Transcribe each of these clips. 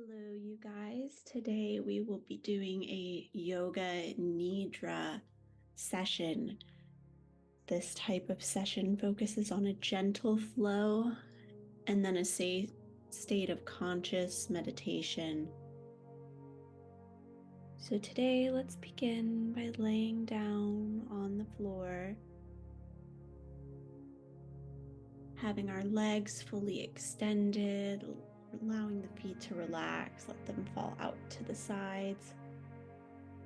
Hello, you guys. Today we will be doing a yoga nidra session. This type of session focuses on a gentle flow and then a state of conscious meditation. So today, let's begin by laying down on the floor, having our legs fully extended, allowing the feet to relax, let them fall out to the sides.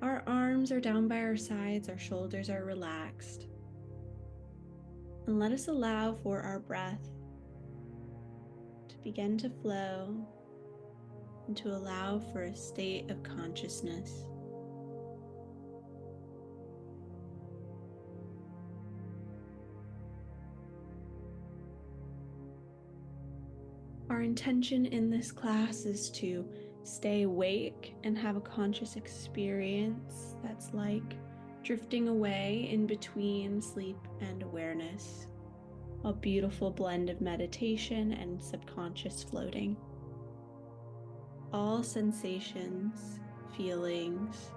Our arms are down by our sides, our shoulders are relaxed. And let us allow for our breath to begin to flow and to allow for a state of consciousness. Our intention in this class is to stay awake and have a conscious experience that's like drifting away in between sleep and awareness, a beautiful blend of meditation and subconscious floating. All sensations, feelings,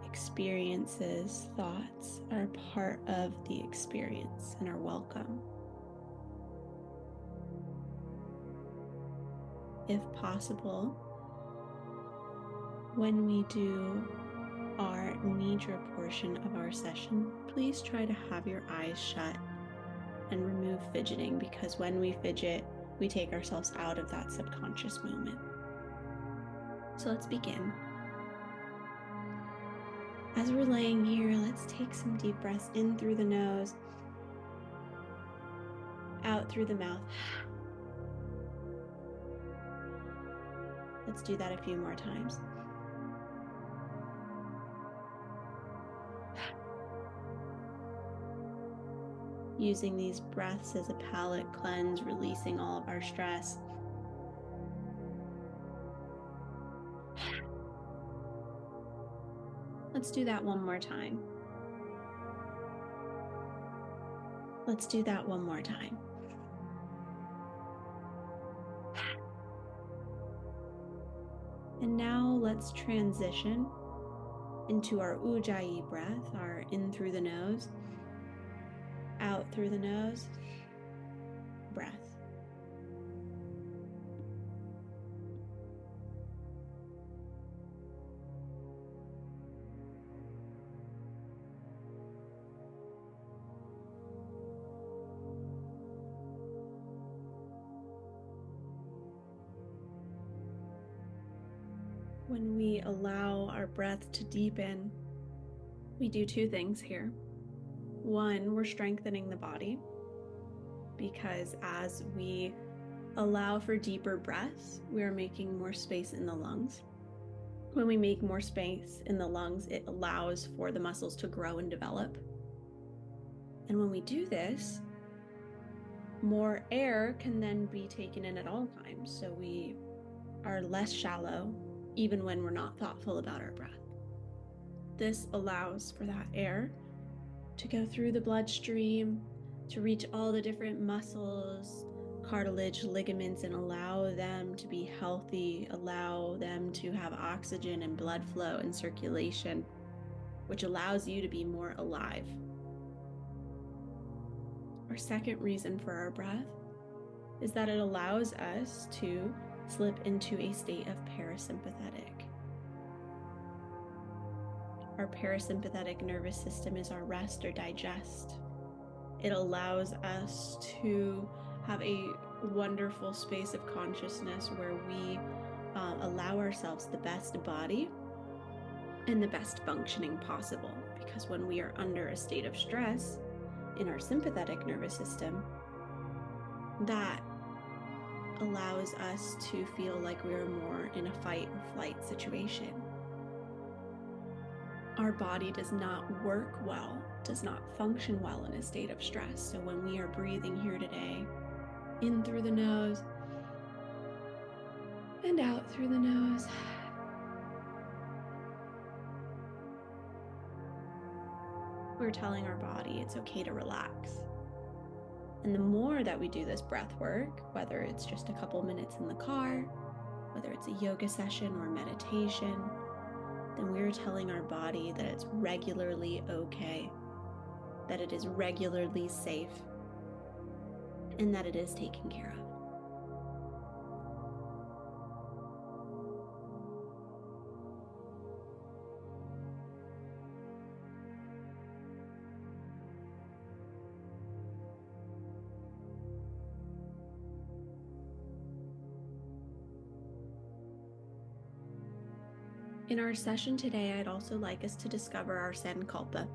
experiences, thoughts are part of the experience and are welcome. If possible, when we do our nidra portion of our session, please try to have your eyes shut and remove fidgeting, because when we fidget, we take ourselves out of that subconscious moment. So let's begin. As we're laying here, let's take some deep breaths in through the nose, out through the mouth. Let's do that a few more times. Using these breaths as a palate cleanse, releasing all of our stress. Let's do that one more time. Let's do that one more time. And now let's transition into our ujjayi breath, our in through the nose, out through the nose, breath. When we allow our breath to deepen, we do two things here. One, we're strengthening the body, because as we allow for deeper breaths, we are making more space in the lungs. When we make more space in the lungs, it allows for the muscles to grow and develop. And when we do this, more air can then be taken in at all times. So we are less shallow, even when we're not thoughtful about our breath. This allows for that air to go through the bloodstream, to reach all the different muscles, cartilage, ligaments, and allow them to be healthy, allow them to have oxygen and blood flow and circulation, which allows you to be more alive. Our second reason for our breath is that it allows us to slip into a state of parasympathetic. Our parasympathetic nervous system is our rest or digest. It allows us to have a wonderful space of consciousness where we allow ourselves the best body and the best functioning possible. Because when we are under a state of stress in our sympathetic nervous system, that allows us to feel like we are more in a fight or flight situation. Our body does not work well, does not function well in a state of stress. So when we are breathing here today, in through the nose and out through the nose, we're telling our body it's okay to relax. And the more that we do this breath work, whether it's just a couple minutes in the car, whether it's a yoga session or meditation, then we're telling our body that it's regularly okay, that it is regularly safe, and that it is taken care of. In our session today, I'd also like us to discover our sankalpa.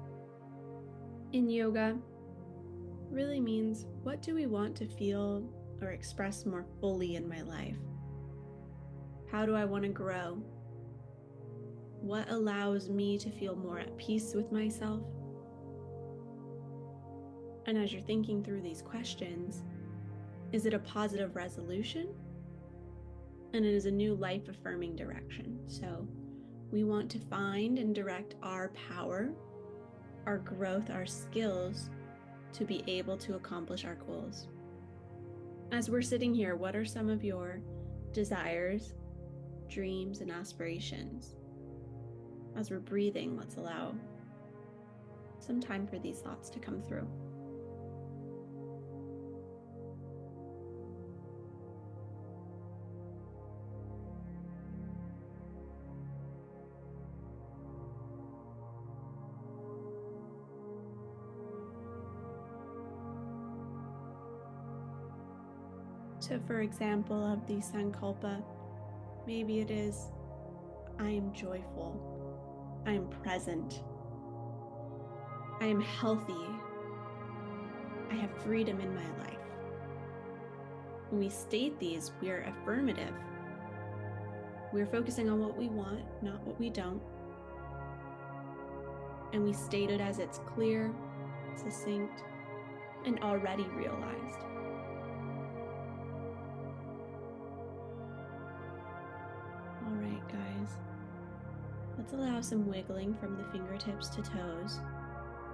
In yoga, really means, what do we want to feel or express more fully in my life? How do I want to grow? What allows me to feel more at peace with myself? And as you're thinking through these questions, is it a positive resolution? And it is a new life-affirming direction. So we want to find and direct our power, our growth, our skills to be able to accomplish our goals. As we're sitting here, what are some of your desires, dreams, and aspirations? As we're breathing, let's allow some time for these thoughts to come through. So for example, of the sankalpa, maybe it is, I am joyful, I am present, I am healthy, I have freedom in my life. When we state these, we are affirmative. We're focusing on what we want, not what we don't. And we state it as it's clear, succinct, and already realized. All right, guys. Let's allow some wiggling from the fingertips to toes.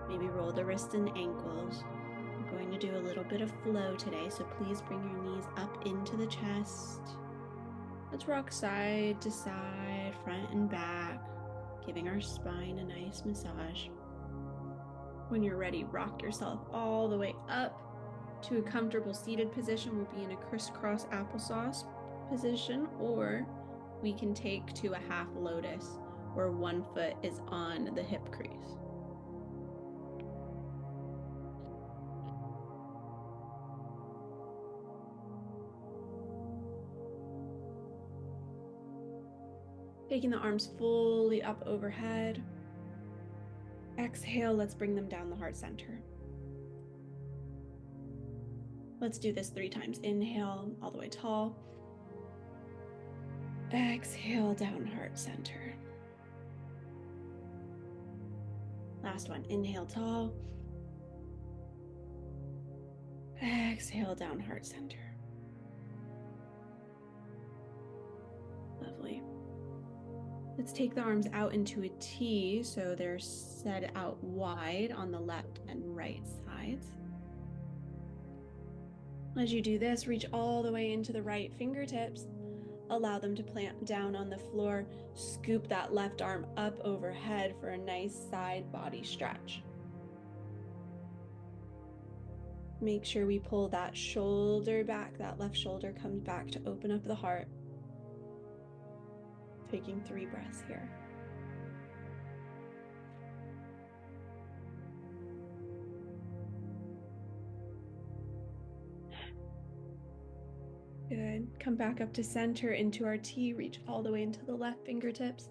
Maybe roll the wrists and ankles. We're going to do a little bit of flow today, so please bring your knees up into the chest. Let's rock side to side, front and back, giving our spine a nice massage. When you're ready, rock yourself all the way up to a comfortable seated position. We'll be in a crisscross applesauce position, or we can take to a half lotus where one foot is on the hip crease. Taking the arms fully up overhead. Exhale, let's bring them down the heart center. Let's do this 3 times. Inhale, all the way tall. Exhale, down heart center. Last one, inhale, tall. Exhale, down heart center. Lovely. Let's take the arms out into a T so they're set out wide on the left and right sides. As you do this, reach all the way into the right fingertips. Allow them to plant down on the floor. Scoop that left arm up overhead for a nice side body stretch. Make sure we pull that shoulder back. That left shoulder comes back to open up the heart. Taking 3 breaths here. Good. Come back up to center into our T. Reach all the way into the left fingertips.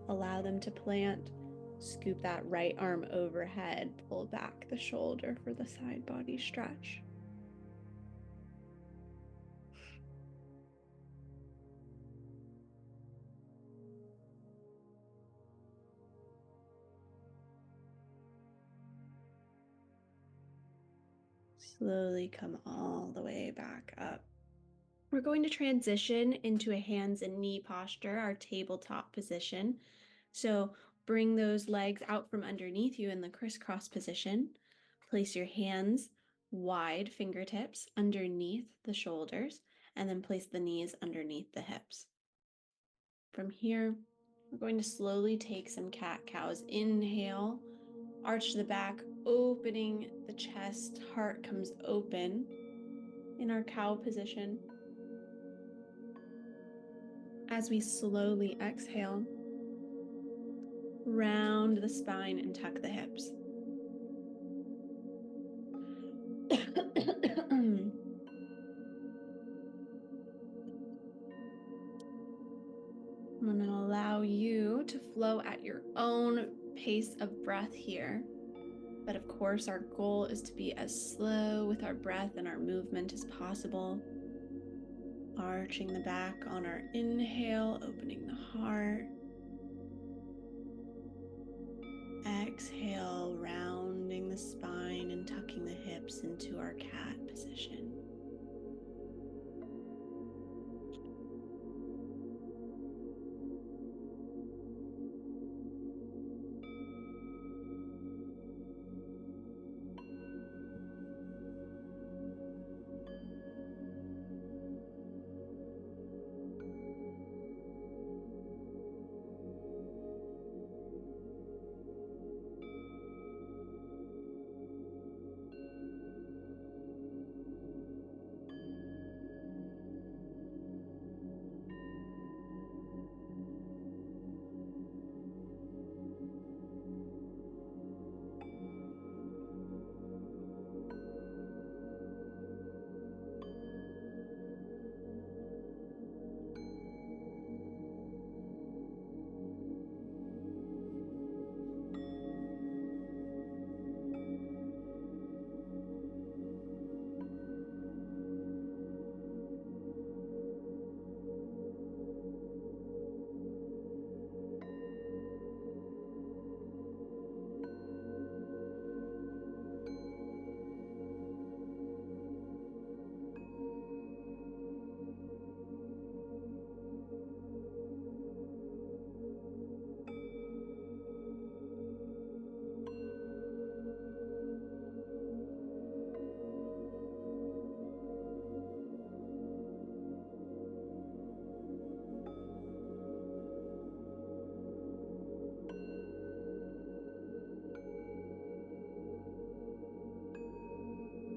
Allow them to plant. Scoop that right arm overhead. Pull back the shoulder for the side body stretch. Slowly come all the way back up. We're going to transition into a hands and knee posture, our tabletop position. So bring those legs out from underneath you in the crisscross position. Place your hands wide, fingertips underneath the shoulders, and then place the knees underneath the hips. From here, we're going to slowly take some cat-cows. Inhale, arch the back, opening the chest, heart comes open in our cow position. As we slowly exhale, round the spine and tuck the hips. I'm going to allow you to flow at your own pace of breath here. But of course, our goal is to be as slow with our breath and our movement as possible. Arching the back on our inhale, opening the heart. Exhale, rounding the spine and tucking the hips into our cat position.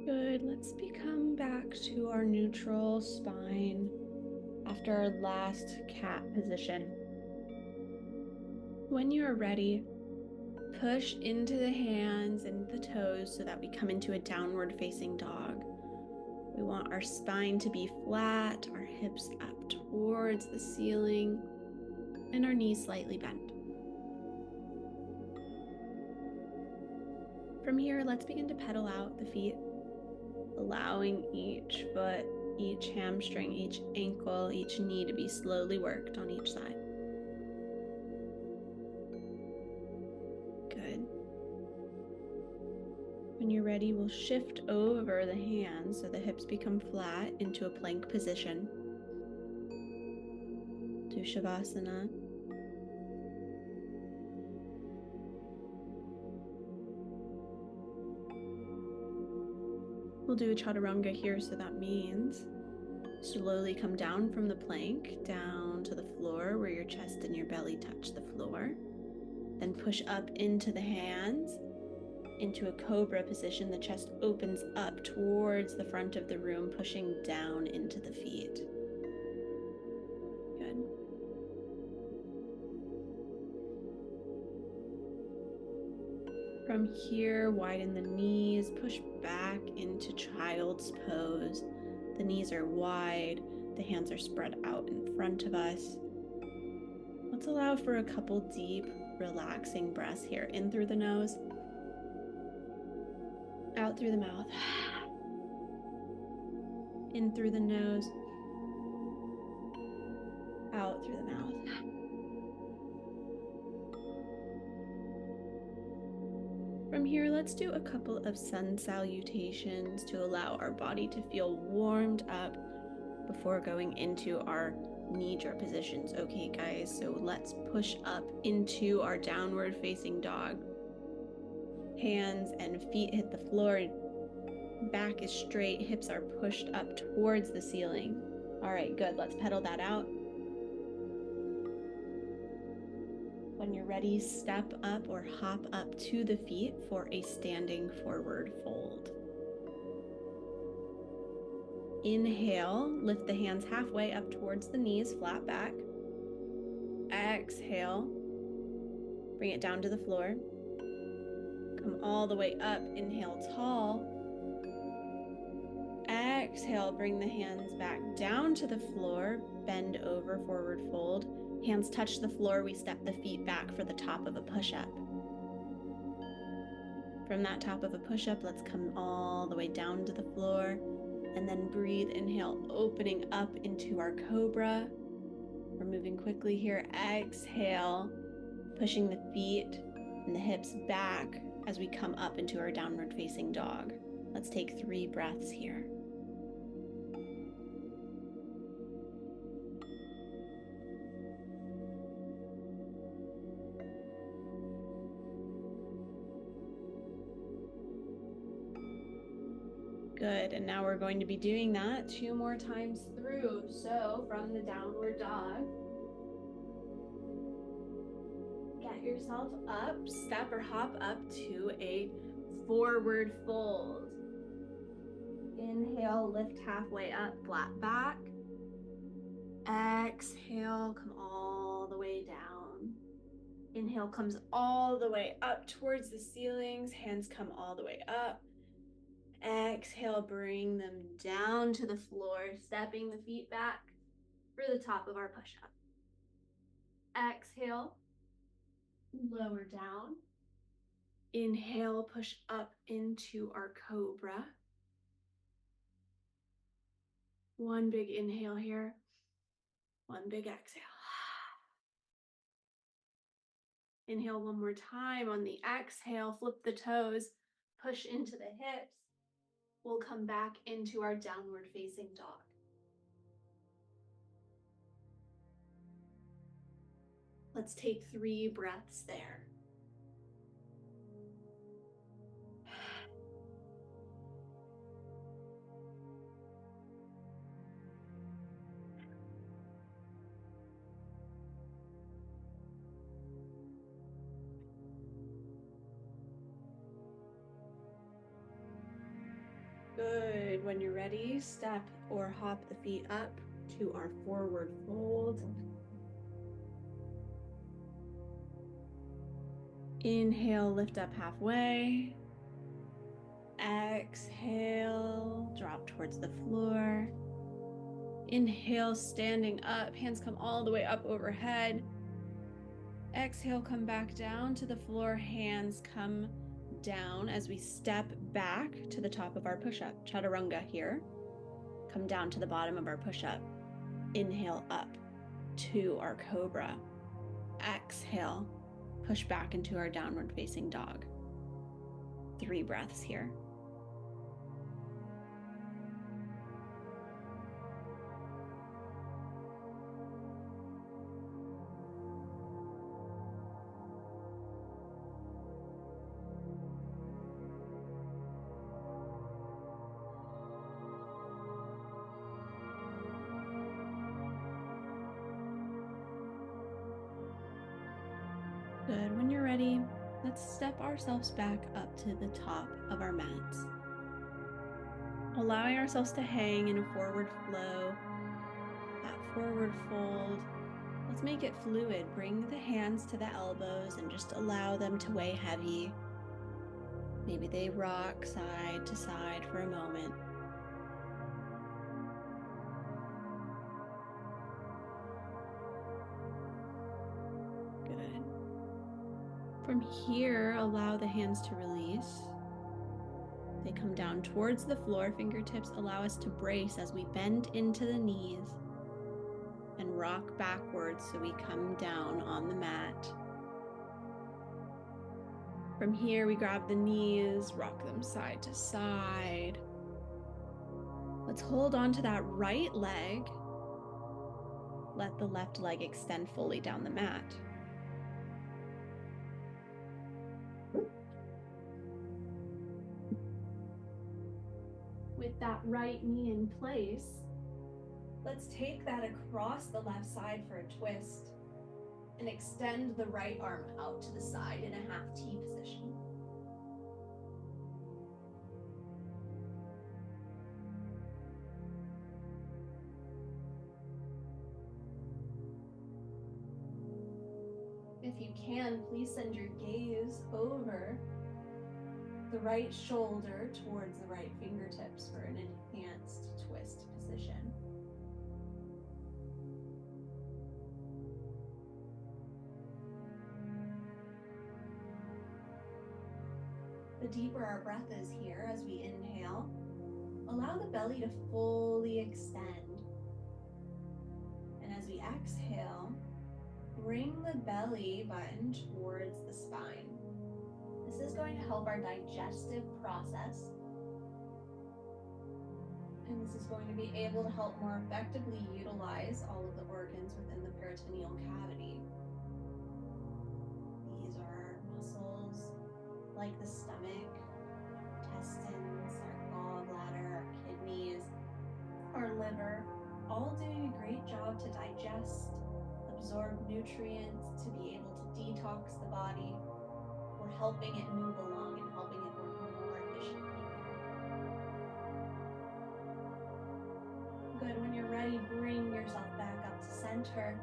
Good, let's become back to our neutral spine after our last cat position. When you're ready, push into the hands and the toes so that we come into a downward facing dog. We want our spine to be flat, our hips up towards the ceiling, and our knees slightly bent. From here, let's begin to pedal out the feet, allowing each foot, each hamstring, each ankle, each knee to be slowly worked on each side. Good. When you're ready, we'll shift over the hands so the hips become flat into a plank position. To Shavasana. We'll do a chaturanga here, so that means slowly come down from the plank, down to the floor where your chest and your belly touch the floor. Then push up into the hands, into a cobra position. The chest opens up towards the front of the room, pushing down into the feet. Good. From here, widen the knees, push back into child's pose. The knees are wide, the hands are spread out in front of us. Let's allow for a couple deep, relaxing breaths here. In through the nose, out through the mouth. In through the nose, out through the mouth. From here, let's do a couple of sun salutations to allow our body to feel warmed up before going into our Nidra positions. Okay, guys, so let's push up into our downward facing dog. Hands and feet hit the floor. Back is straight, hips are pushed up towards the ceiling. All right, good. Let's pedal that out. When you're ready, step up or hop up to the feet for a standing forward fold. Inhale, lift the hands halfway up towards the knees, flat back. Exhale, bring it down to the floor. Come all the way up, inhale tall. Exhale, bring the hands back down to the floor, bend over, forward fold. Hands touch the floor, we step the feet back for the top of a push-up. From that top of a push-up, let's come all the way down to the floor, and then breathe, inhale, opening up into our cobra. We're moving quickly here. Exhale, pushing the feet and the hips back as we come up into our downward facing dog. Let's take 3 breaths here. Good, and now we're going to be doing that 2 more times through. So from the downward dog, get yourself up, step or hop up to a forward fold. Inhale, lift halfway up, flat back. Exhale, come all the way down. Inhale comes all the way up towards the ceilings, hands come all the way up. Exhale, bring them down to the floor, stepping the feet back for the top of our push-up. Exhale, lower down. Inhale, push up into our cobra. One big inhale here, one big exhale. Inhale one more time. On the exhale, flip the toes, push into the hips. We'll come back into our downward facing dog. Let's take 3 breaths there. Good. When you're ready, step or hop the feet up to our forward fold. Inhale, lift up halfway. Exhale, drop towards the floor. Inhale, standing up, hands come all the way up overhead. Exhale, come back down to the floor, hands come down as we step back to the top of our push-up. Chaturanga here. Come down to the bottom of our push-up. Inhale up to our cobra. Exhale, push back into our downward facing dog. 3 breaths here. Good. When you're ready, let's step ourselves back up to the top of our mats. Allowing ourselves to hang in a forward flow, that forward fold. Let's make it fluid. Bring the hands to the elbows and just allow them to weigh heavy. Maybe they rock side to side for a moment. Good. From here, allow the hands to release. They come down towards the floor. Fingertips allow us to brace as we bend into the knees and rock backwards so we come down on the mat. From here, we grab the knees, rock them side to side. Let's hold on to that right leg. Let the left leg extend fully down the mat. With that right knee in place, let's take that across the left side for a twist. And extend the right arm out to the side in a half T position. If you can, please send your gaze over the right shoulder towards the right fingertips for an enhanced twist position. The deeper our breath is here as we inhale, allow the belly to fully extend. And as we exhale, bring the belly button towards the spine. This is going to help our digestive process. And this is going to be able to help more effectively utilize all of the organs within the peritoneal cavity. These are our muscles, like the stomach, intestines, our gallbladder, our kidneys, our liver, all doing a great job to digest, absorb nutrients, to be able to detox the body. We're helping it move along and helping it work more efficiently here. Good. When you're ready, bring yourself back up to center.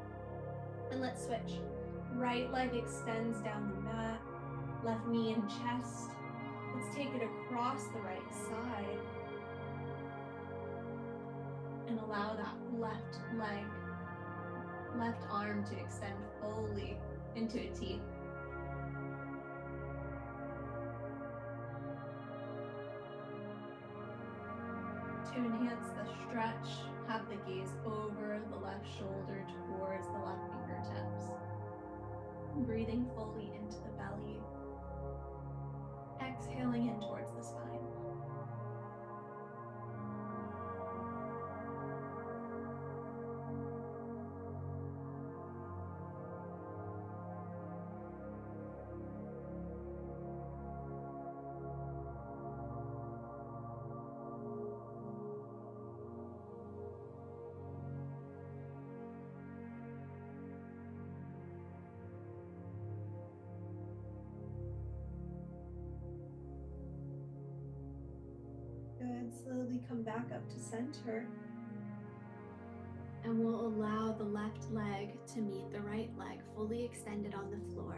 And let's switch. Right leg extends down the mat, left knee and chest. Let's take it across the right side. And allow that left leg, left arm to extend fully into a T. To enhance the stretch, have the gaze over the left shoulder towards the left fingertips. Breathing fully into the belly. Exhaling in towards the spine. Good. Slowly come back up to center. And we'll allow the left leg to meet the right leg, fully extended on the floor.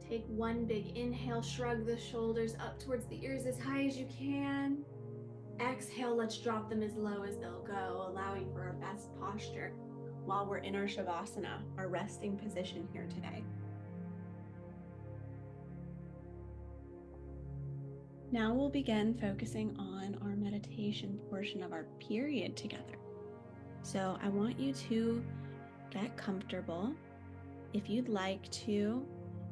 Take one big inhale, shrug the shoulders up towards the ears as high as you can. Exhale, let's drop them as low as they'll go, allowing for our best posture while we're in our Shavasana, our resting position here today. Now we'll begin focusing on our meditation portion of our period together. So I want you to get comfortable. If you'd like to,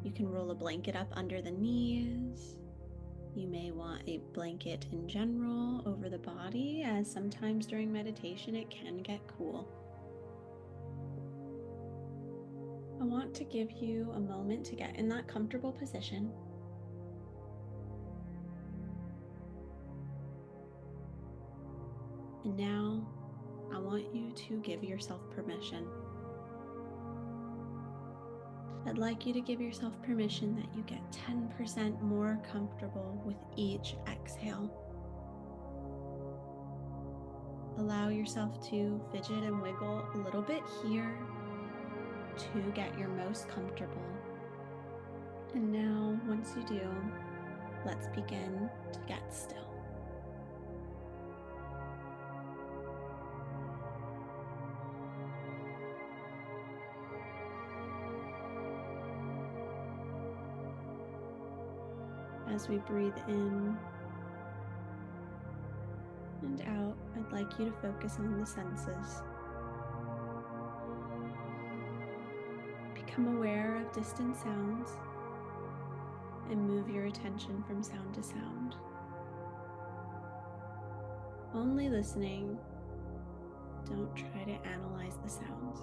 you can roll a blanket up under the knees. You may want a blanket in general over the body, as sometimes during meditation it can get cool. I want to give you a moment to get in that comfortable position. And now I want you to give yourself permission. I'd like you to give yourself permission that you get 10% more comfortable with each exhale. Allow yourself to fidget and wiggle a little bit here to get your most comfortable. And now, once you do, let's begin to get still. As we breathe in and out, I'd like you to focus on the senses. Become aware of distant sounds and move your attention from sound to sound. Only listening, don't try to analyze the sounds.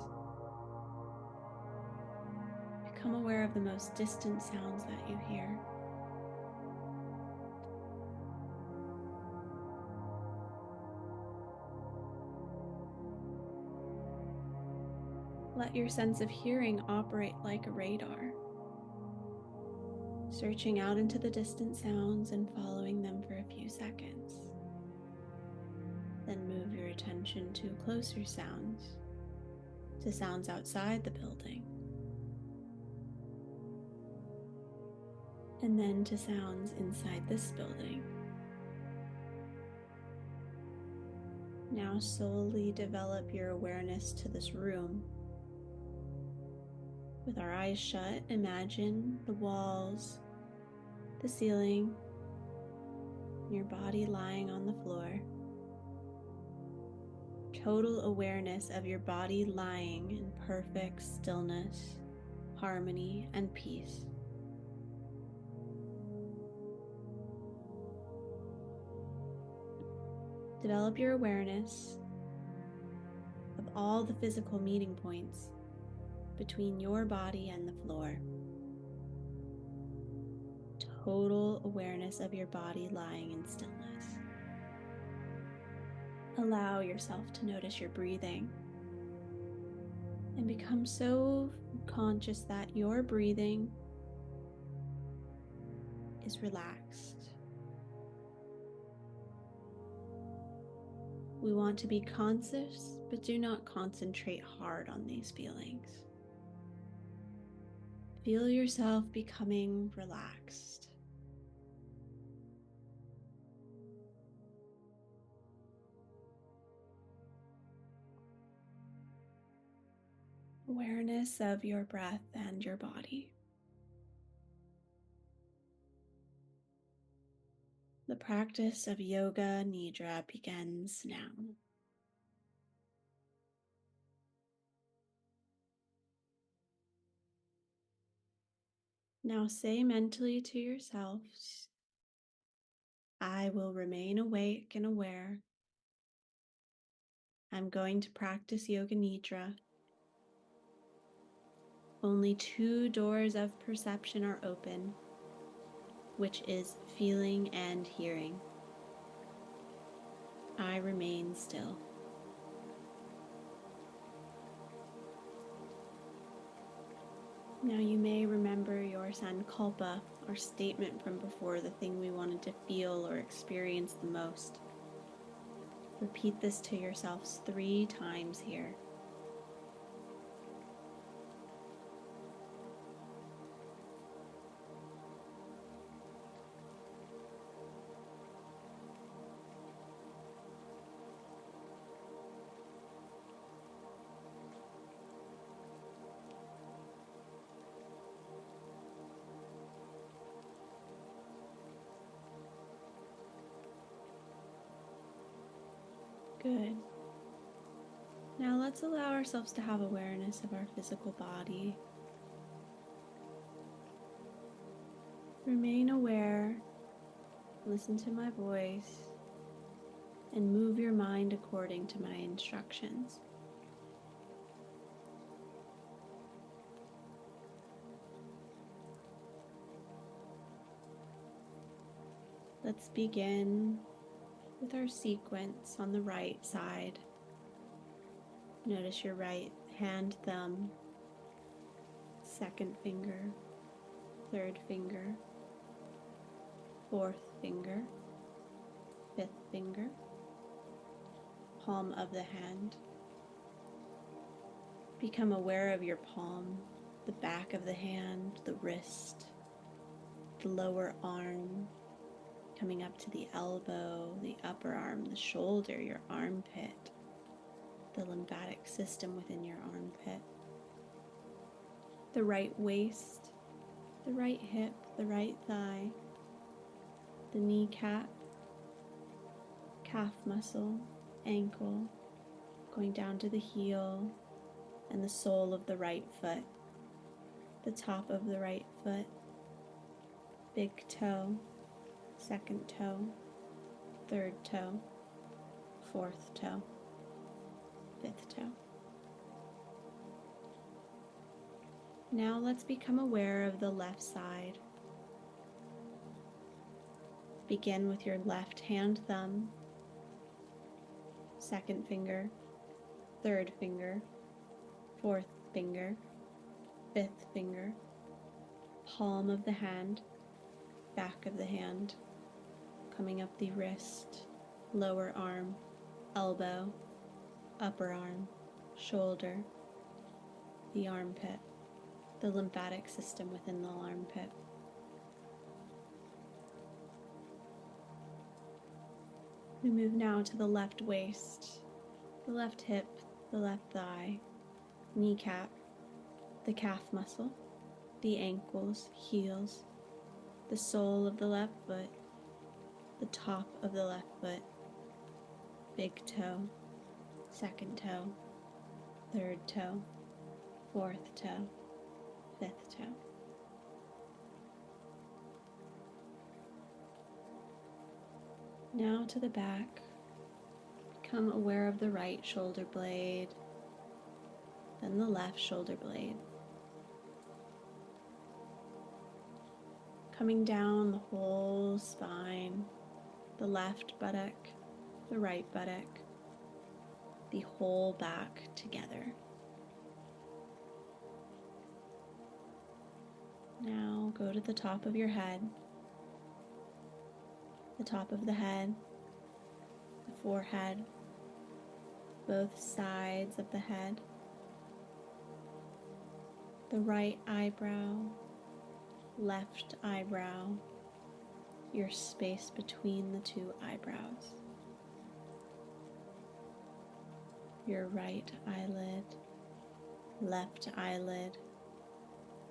Become aware of the most distant sounds that you hear. Let your sense of hearing operate like a radar, searching out into the distant sounds and following them for a few seconds. Then move your attention to closer sounds, to sounds outside the building, and then to sounds inside this building. Now slowly develop your awareness to this room. With our eyes shut, imagine the walls, the ceiling, your body lying on the floor. Total awareness of your body lying in perfect stillness, harmony, and peace. Develop your awareness of all the physical meeting points between your body and the floor. Total awareness of your body lying in stillness. Allow yourself to notice your breathing and become so conscious that your breathing is relaxed. We want to be conscious, but do not concentrate hard on these feelings. Feel yourself becoming relaxed. Awareness of your breath and your body. The practice of yoga nidra begins now. Now say mentally to yourselves, I will remain awake and aware. I'm going to practice yoga nidra. Only 2 doors of perception are open, which is feeling and hearing. I remain still. Now you may remember your sankalpa, or statement from before, the thing we wanted to feel or experience the most. Repeat this to yourselves 3 times here. Good. Now let's allow ourselves to have awareness of our physical body. Remain aware, listen to my voice, and move your mind according to my instructions. Let's begin with our sequence on the right side. Notice your right hand, thumb, second finger, third finger, fourth finger, fifth finger, palm of the hand. Become aware of your palm, the back of the hand, the wrist, the lower arm, coming up to the elbow, the upper arm, the shoulder, your armpit, the lymphatic system within your armpit, the right waist, the right hip, the right thigh, the kneecap, calf muscle, ankle, going down to the heel, and the sole of the right foot, the top of the right foot, big toe, second toe, third toe, fourth toe, fifth toe. Now let's become aware of the left side. Begin with your left hand thumb, second finger, third finger, fourth finger, fifth finger, palm of the hand, back of the hand, coming up the wrist, lower arm, elbow, upper arm, shoulder, the armpit, the lymphatic system within the armpit. We move now to the left waist, the left hip, the left thigh, kneecap, the calf muscle, the ankles, heels, the sole of the left foot, the top of the left foot, big toe, second toe, third toe, fourth toe, fifth toe. Now to the back. Become aware of the right shoulder blade, then the left shoulder blade. Coming down the whole spine, the left buttock, the right buttock, the whole back together. Now go to the top of your head, the top of the head, the forehead, both sides of the head, the right eyebrow, left eyebrow, your space between the two eyebrows, your right eyelid, left eyelid,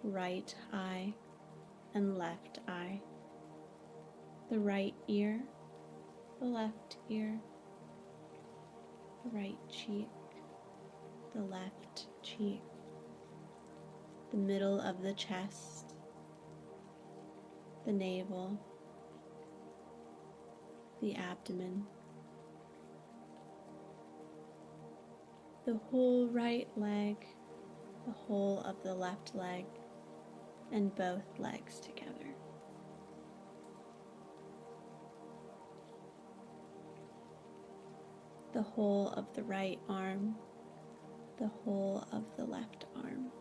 right eye and left eye, the right ear, the left ear, the right cheek, the left cheek, the middle of the chest, the navel, the abdomen, the whole right leg, the whole of the left leg, and both legs together. The whole of the right arm, the whole of the left arm,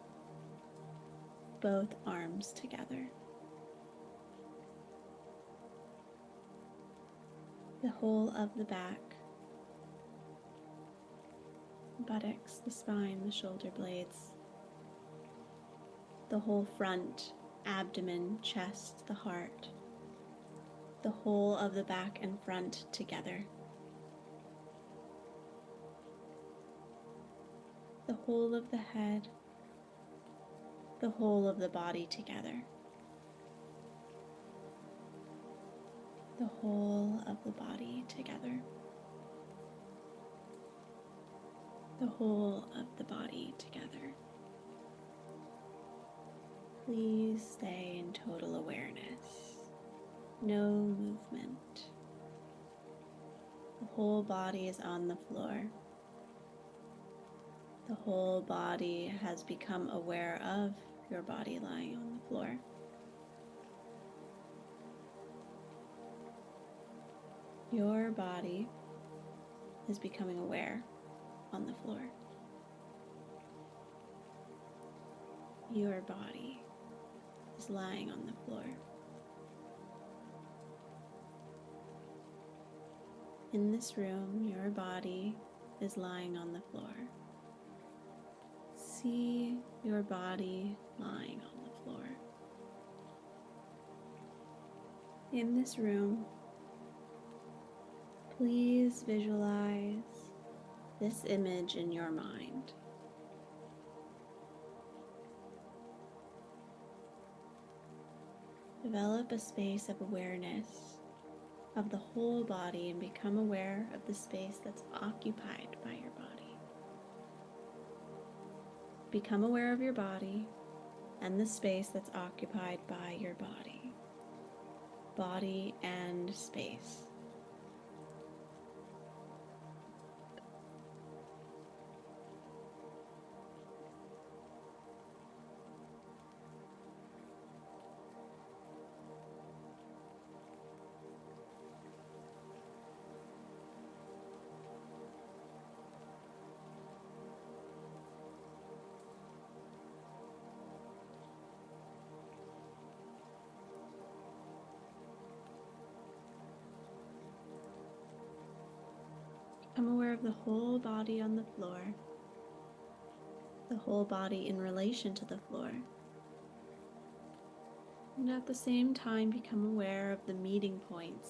both arms together. The whole of the back, buttocks, the spine, the shoulder blades, the whole front, abdomen, chest, the heart, the whole of the back and front together. The whole of the head, the whole of the body together. The whole of the body together. The whole of the body together. Please stay in total awareness. No movement. The whole body is on the floor. The whole body has become aware of your body lying on the floor. Your body is becoming aware on the floor. Your body is lying on the floor. In this room, your body is lying on the floor. See your body lying on the floor. In this room, please visualize this image in your mind. Develop a space of awareness of the whole body and become aware of the space that's occupied by your body. Become aware of your body and the space that's occupied by your body. Body and space. Become aware of the whole body on the floor, the whole body in relation to the floor. And at the same time, become aware of the meeting points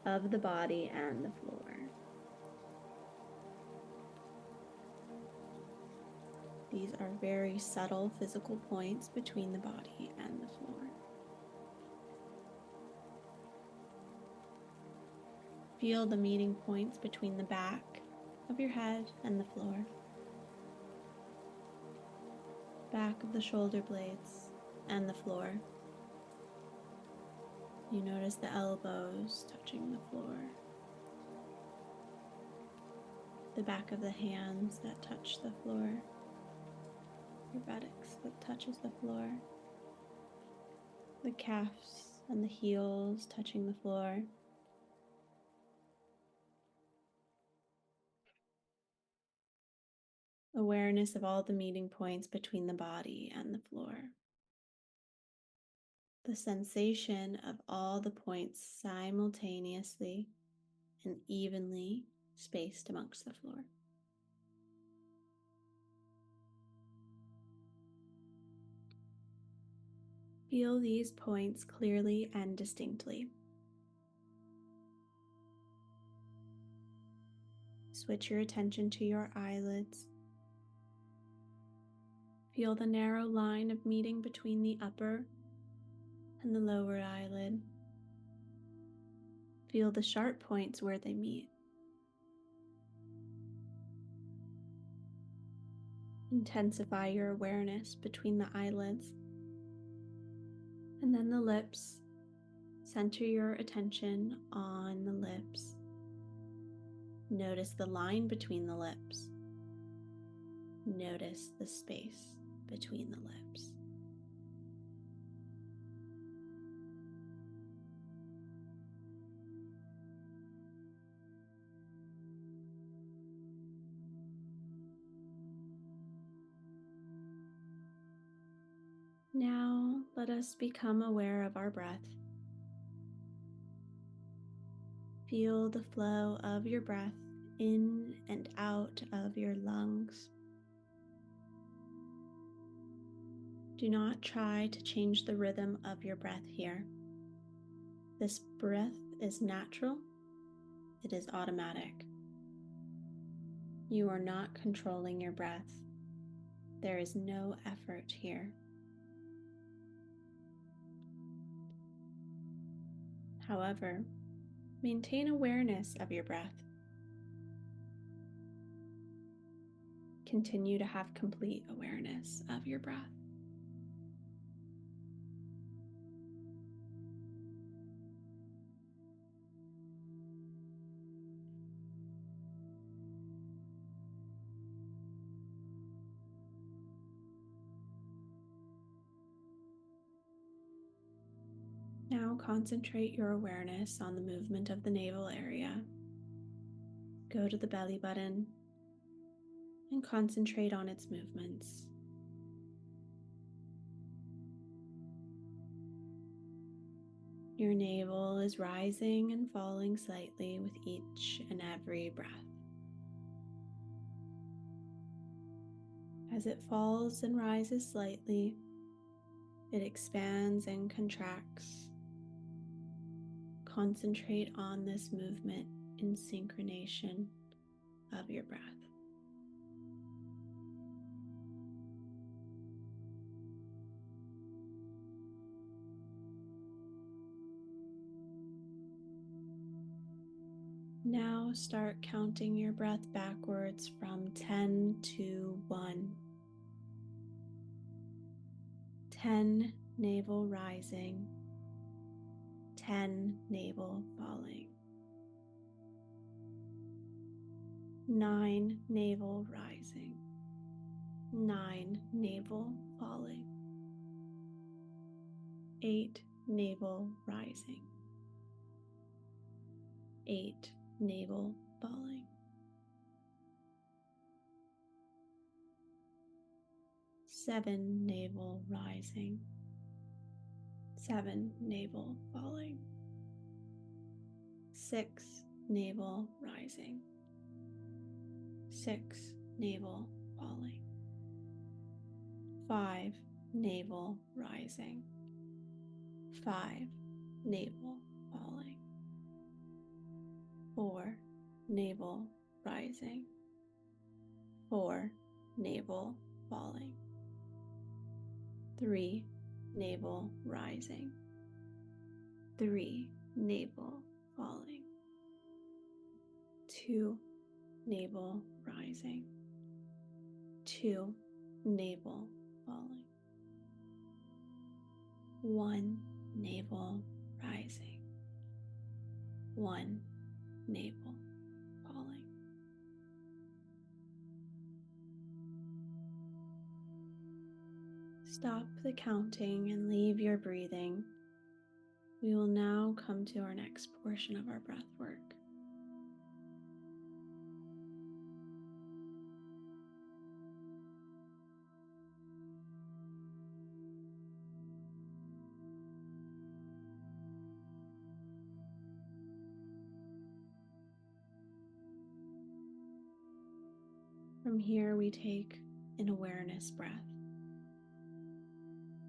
of the body and the floor. These are very subtle physical points between the body and the floor. Feel the meeting points between the back of your head and the floor, back of the shoulder blades and the floor. You notice the elbows touching the floor, the back of the hands that touch the floor, your buttocks that touches the floor, the calves and the heels touching the floor. Awareness of all the meeting points between the body and the floor. The sensation of all the points simultaneously and evenly spaced amongst the floor. Feel these points clearly and distinctly. Switch your attention to your eyelids. Feel the narrow line of meeting between the upper and the lower eyelid. Feel the sharp points where they meet. Intensify your awareness between the eyelids and then the lips. Center your attention on the lips. Notice the line between the lips. Notice the space between the lips. Now let us become aware of our breath. Feel the flow of your breath in and out of your lungs. Do not try to change the rhythm of your breath here. This breath is natural. It is automatic. You are not controlling your breath. There is no effort here. However, maintain awareness of your breath. Continue to have complete awareness of your breath. Now concentrate your awareness on the movement of the navel area. Go to the belly button and concentrate on its movements. Your navel is rising and falling slightly with each and every breath. As it falls and rises slightly, it expands and contracts. Concentrate on this movement in synchronization of your breath. Now start counting your breath backwards from 10 to 1. 10 navel rising, 10 navel falling, 9 navel rising, 9 navel falling, 8 navel rising, 8 navel falling, 7 navel rising, 7 navel falling, 6 navel rising, 6, navel falling. 5, navel rising. 5, navel falling. 4, navel rising. 4, navel falling. 3, navel rising. 3, navel falling. 2, navel rising. 2, navel falling. 1, navel rising. 1, navel falling. Stop the counting and leave your breathing. We will now come to our next portion of our breath work. From here, we take an awareness breath.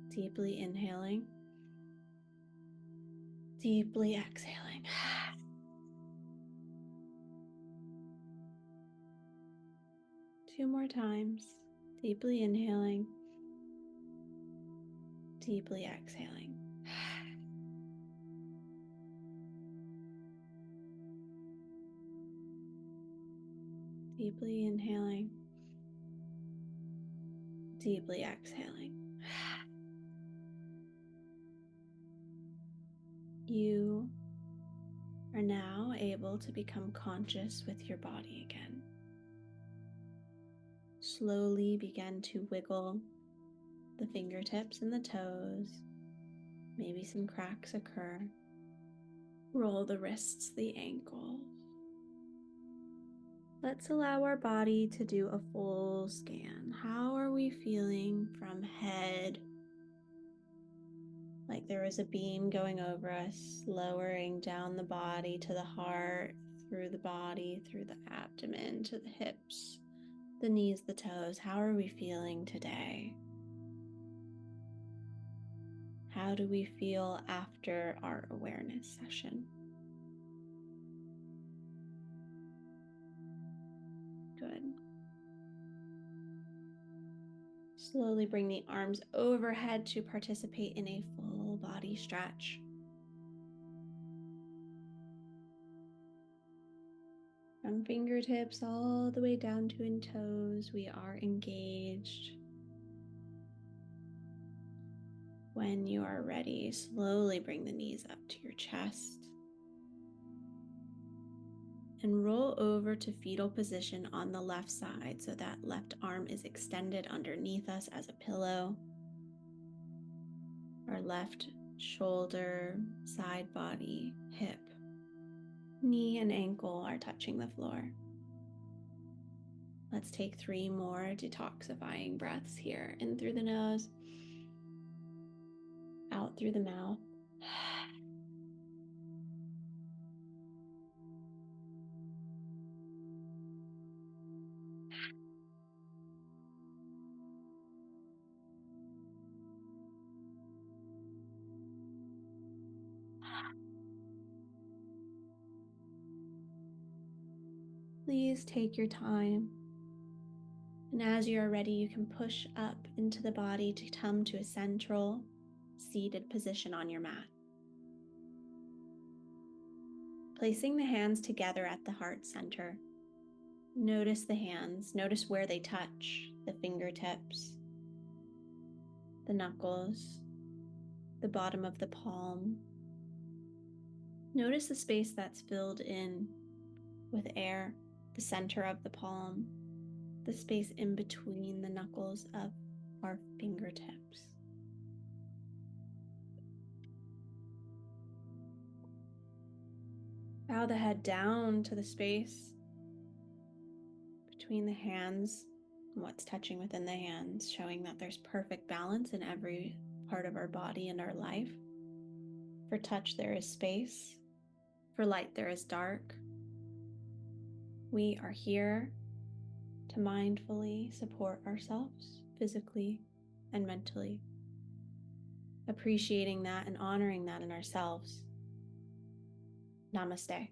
Deeply inhaling, deeply exhaling. 2 more times. Deeply inhaling, deeply exhaling. Deeply inhaling, deeply exhaling. You are now able to become conscious with your body again. Slowly begin to wiggle the fingertips and the toes. Maybe some cracks occur. Roll the wrists, the ankles. Let's allow our body to do a full scan. How are we feeling from head? Like there was a beam going over us, lowering down the body to the heart, through the body, through the abdomen, to the hips, the knees, the toes. How are we feeling today? How do we feel after our awareness session? Good. Slowly bring the arms overhead to participate in a full body stretch. From fingertips all the way down to in toes, we are engaged. When you are ready, slowly bring the knees up to your chest and roll over to fetal position on the left side so that left arm is extended underneath us as a pillow. Our left shoulder, side body, hip, knee and ankle are touching the floor. Let's take 3 more detoxifying breaths here. In through the nose, out through the mouth. Please take your time. And as you are ready, you can push up into the body to come to a central seated position on your mat. Placing the hands together at the heart center. Notice the hands, notice where they touch, the fingertips, the knuckles, the bottom of the palm. Notice the space that's filled in with air, the center of the palm, the space in between the knuckles of our fingertips. Bow the head down to the space between the hands and what's touching within the hands, showing that there's perfect balance in every part of our body and our life. For touch, there is space. For light, there is dark. We are here to mindfully support ourselves physically and mentally, appreciating that and honoring that in ourselves. Namaste.